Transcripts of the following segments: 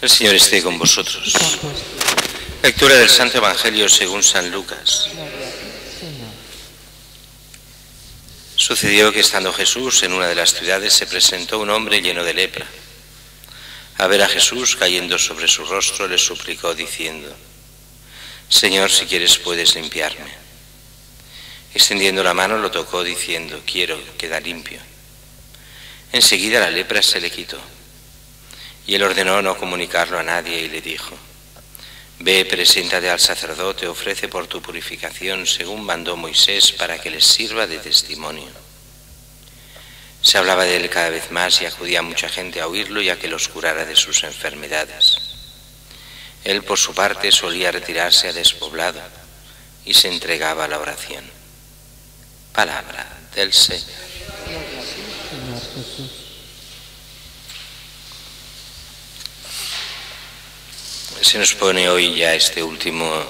El Señor esté con vosotros. Lectura del Santo Evangelio según San Lucas. Sucedió que estando Jesús en una de las ciudades se presentó un hombre lleno de lepra. A ver a Jesús cayendo sobre su rostro le suplicó diciendo: Señor, si quieres puedes limpiarme. Extendiendo la mano lo tocó diciendo: quiero, queda limpio. Enseguida la lepra se le quitó. Y él ordenó no comunicarlo a nadie y le dijo: Ve, preséntate al sacerdote, ofrece por tu purificación según mandó Moisés para que les sirva de testimonio. Se hablaba de él cada vez más y acudía mucha gente a oírlo y a que los curara de sus enfermedades. Él por su parte solía retirarse a despoblado y se entregaba a la oración. Palabra del Señor. Se nos pone hoy ya este último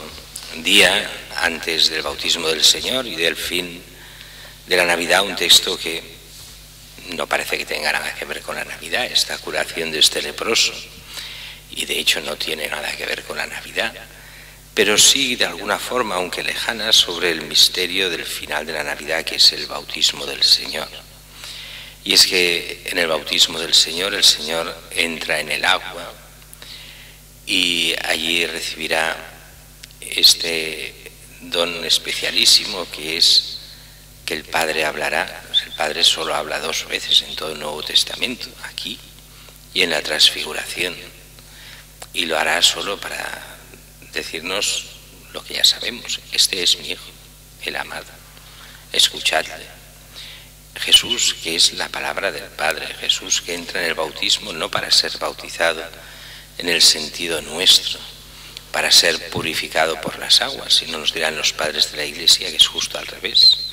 día antes del bautismo del Señor y del fin de la Navidad, un texto que no parece que tenga nada que ver con la Navidad, esta curación de este leproso, y de hecho no tiene nada que ver con la Navidad, pero sí de alguna forma, aunque lejana, sobre el misterio del final de la Navidad, que es el bautismo del Señor. Y es que en el bautismo del Señor, el Señor entra en el agua y allí recibirá este don especialísimo que es que el Padre hablará. El Padre solo habla 2 veces en todo el Nuevo Testamento, aquí y en la Transfiguración, y lo hará solo para decirnos lo que ya sabemos: este es mi Hijo, el amado, escuchadle. Jesús, que es la palabra del Padre, Jesús que entra en el bautismo no para ser bautizado en el sentido nuestro, para ser purificado por las aguas, sino nos dirán los padres de la Iglesia que es justo al revés.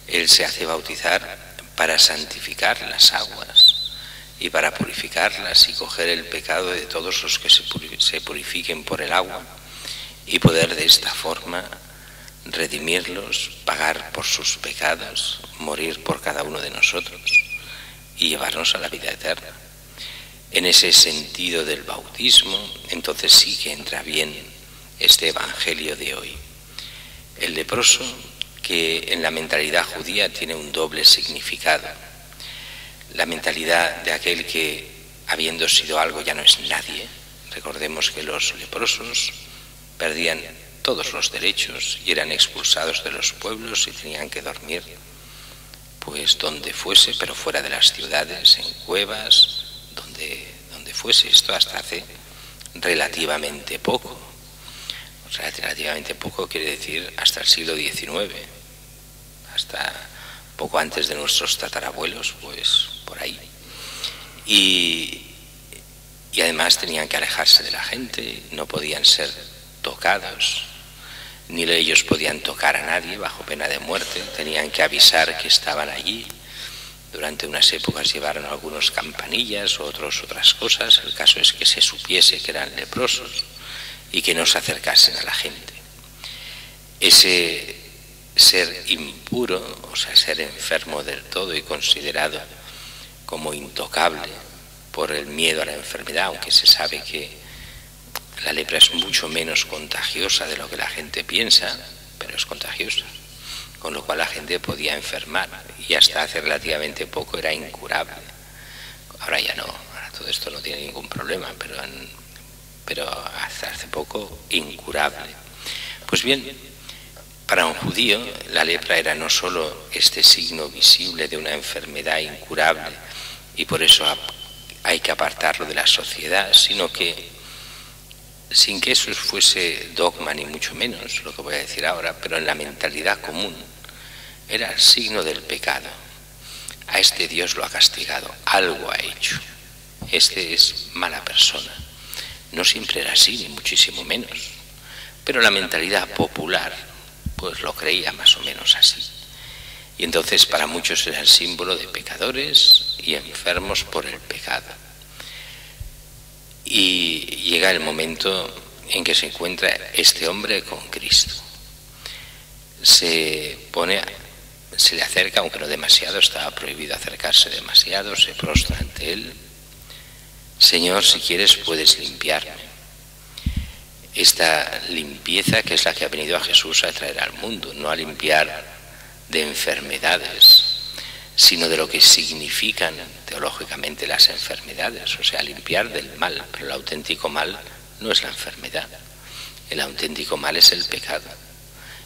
Él se hace bautizar para santificar las aguas y para purificarlas y coger el pecado de todos los que se purifiquen por el agua y poder de esta forma redimirlos, pagar por sus pecados, morir por cada uno de nosotros y llevarnos a la vida eterna. En ese sentido del bautismo, entonces sí que entra bien este Evangelio de hoy. El leproso, que en la mentalidad judía tiene un doble significado. La mentalidad de aquel que, habiendo sido algo, ya no es nadie. Recordemos que los leprosos perdían todos los derechos y eran expulsados de los pueblos y tenían que dormir pues donde fuese, pero fuera de las ciudades, en cuevas, donde fuese. Esto hasta hace relativamente poco. Relativamente poco quiere decir hasta el siglo XIX, hasta poco antes de nuestros tatarabuelos, pues por ahí. Y además tenían que alejarse de la gente, no podían ser tocados, ni ellos podían tocar a nadie bajo pena de muerte, tenían que avisar que estaban allí. Durante unas épocas llevaron algunos campanillas, otros otras cosas. El caso es que se supiese que eran leprosos y que no se acercasen a la gente. Ese ser impuro, o sea, ser enfermo del todo y considerado como intocable por el miedo a la enfermedad, aunque se sabe que la lepra es mucho menos contagiosa de lo que la gente piensa, pero es contagiosa, con lo cual la gente podía enfermar y hasta hace relativamente poco era incurable. Ahora ya no, ahora todo esto no tiene ningún problema, pero hasta hace poco incurable. Pues bien, para un judío la lepra era no solo este signo visible de una enfermedad incurable y por eso hay que apartarlo de la sociedad, sino que sin que eso fuese dogma ni mucho menos, lo que voy a decir ahora, pero en la mentalidad común era el signo del pecado. A este Dios lo ha castigado, algo ha hecho. Este es mala persona. No siempre era así, ni muchísimo menos. Pero la mentalidad popular, pues lo creía más o menos así. Y entonces para muchos era el símbolo de pecadores y enfermos por el pecado. Y llega el momento en que se encuentra este hombre con Cristo. Se le acerca, aunque no demasiado, estaba prohibido acercarse demasiado, se prostra ante él, Señor, si quieres puedes limpiarme. Esta limpieza que es la que ha venido a Jesús a traer al mundo, no a limpiar de enfermedades, sino de lo que significan teológicamente las enfermedades, o sea, limpiar del mal, pero el auténtico mal no es la enfermedad, el auténtico mal es el pecado,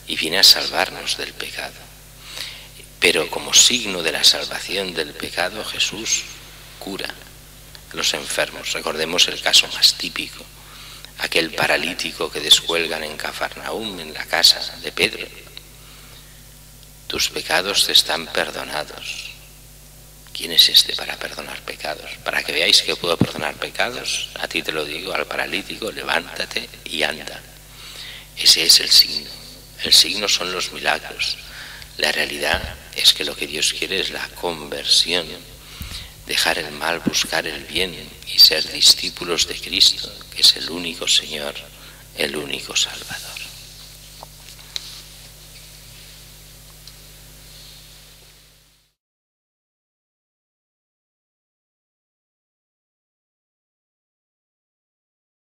y viene a salvarnos del pecado. Pero como signo de la salvación del pecado, Jesús cura a los enfermos. Recordemos el caso más típico, aquel paralítico que descuelgan en Cafarnaúm, en la casa de Pedro. Tus pecados te están perdonados. ¿Quién es este para perdonar pecados? Para que veáis que puedo perdonar pecados, a ti te lo digo, al paralítico, levántate y anda. Ese es el signo. El signo son los milagros. La realidad es que lo que Dios quiere es la conversión, dejar el mal, buscar el bien y ser discípulos de Cristo, que es el único Señor, el único Salvador.